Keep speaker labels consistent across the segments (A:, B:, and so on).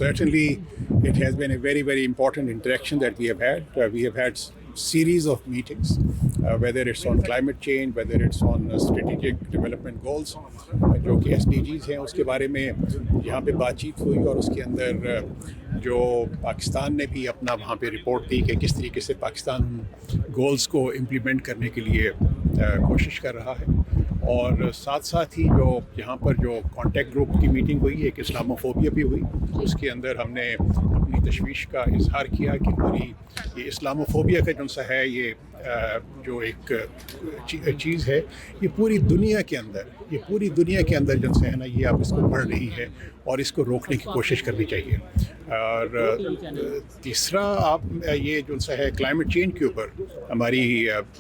A: certainly it has been a very, very important interaction that we have had. We have had series of meetings, whether it's on climate change, whether it's on strategic development goals, जो कि SDGs हैं उसके बारे में यहाँ पे बातचीत हुई, और उसके अंदर जो पाकिस्तान ने भी अपना वहाँ पे रिपोर्ट दी कि किस तरीके से पाकिस्तान गोल्स को इम्प्लीमेंट करने के लिए कोशिश कर रहा है. और साथ साथ ही जो यहाँ पर जो कॉन्टेक्ट ग्रुप की मीटिंग हुई, एक इस्लामोफोबिया भी हुई, उसके अंदर हमने अपनी तशवीश का इजहार किया कि पूरी ये इस्लामोफोबिया का जो सा है ये जो एक चीज़ है ये पूरी दुनिया के अंदर जो है ना ये अब इसको बढ़ रही है और इसको रोकने की कोशिश करनी चाहिए. और तीसरा आप ये जो सा है क्लाइमेट चेंज के ऊपर हमारी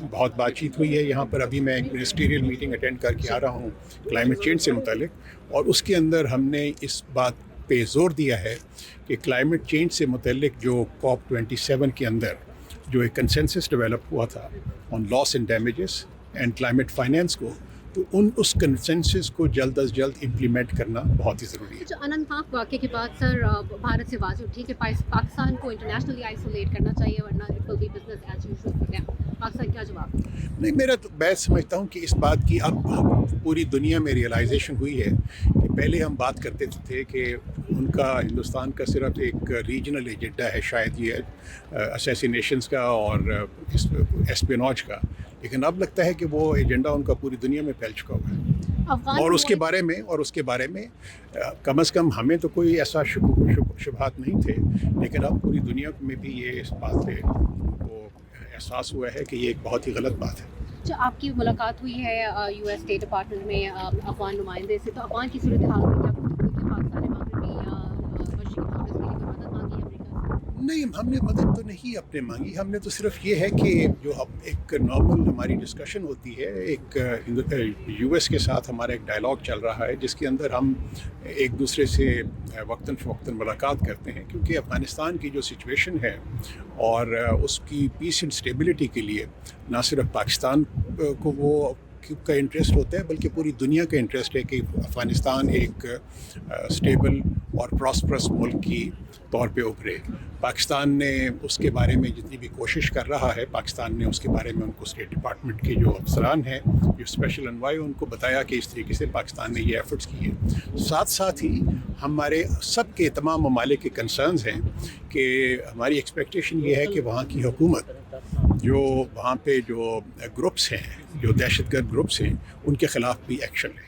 A: बहुत बातचीत हुई है. यहाँ पर अभी मैं एक मिनिस्ट्रियल मीटिंग अटेंड करके आ रहा हूँ क्लाइमेट चेंज से मुतालिक, और उसके अंदर हमने इस बात पे ज़ोर दिया है कि क्लाइमेट चेंज से मुतालिक जो COP27 के अंदर जो एक कंसेंसस डेवलप हुआ था on loss and damages and climate finance को, तो उस कंसेंसस को जल्द अज जल्द इम्प्लीमेंट करना बहुत ही ज़रूरी है.
B: जो अनंतनाग वाक़े के बाद सर भारत से आवाज़ उठी कि पाकिस्तान को इंटरनेशनली आइसोलेट करना चाहिए वरना it will be business as usual for them. Pakistan क्या जवाब?
A: नहीं, मैं समझता हूँ कि इस बात की अब पूरी दुनिया में रियलाइजेशन हुई है कि पहले हम बात करते थे कि उनका हिंदुस्तान का सिर्फ एक रीजनल एजेंडा है, शायद ये असैसिनेशंस का और एस्पियोनेज का, लेकिन अब लगता है कि वो एजेंडा उनका पूरी दुनिया में फैल चुका हुआ है. और उसके बारे में कम से कम हमें तो कोई ऐसा शुबहात नहीं थे, लेकिन अब पूरी दुनिया में भी ये इस बात पे वो एहसास हुआ है कि ये एक बहुत ही गलत बात है.
B: जो आपकी मुलाकात हुई है US स्टेट डिपार्टमेंट में अफगान नुमाइंदे से, तो अफगान की सूरत हाल में क्या गुफ्तगू की पाकिस्तान मगरबी मशरक़ी कांग्रेस के लिए मदद मांगी अमेरिका से?
A: नहीं, हमने मदद तो नहीं अपने मांगी. हमने तो सिर्फ ये है कि जो एक नॉर्मल हमारी डिस्कशन होती है, एक US के साथ हमारा एक डायलॉग चल रहा है जिसके अंदर हम एक दूसरे से वक्तन फ़वक्तन मुलाकात करते हैं, क्योंकि अफ़गानिस्तान की जो सिचुएशन है और उसकी पीस एंड स्टेबिलिटी के लिए ना सिर्फ पाकिस्तान को वो का इंटरेस्ट होता है बल्कि पूरी दुनिया का इंटरेस्ट है कि अफ़गानिस्तान एक स्टेबल और प्रॉस्परस मुल्क की तौर पे उभरे. पाकिस्तान ने उसके बारे में जितनी भी कोशिश कर रहा है, पाकिस्तान ने उसके बारे में उनको स्टेट डिपार्टमेंट के जो अफसरान हैं, जो स्पेशल एनवाई, उनको बताया कि इस तरीके से पाकिस्तान ने ये एफर्ट्स किए. साथ साथ ही हमारे सब के तमाम ममालिक के कंसर्न्स हैं कि हमारी एक्सपेक्टेशन ये है कि वहाँ की हुकूमत जो वहाँ पे जो ग्रुप्स हैं, जो दहशतगर्द ग्रुप्स हैं, उनके ख़िलाफ़ भी एक्शन लें.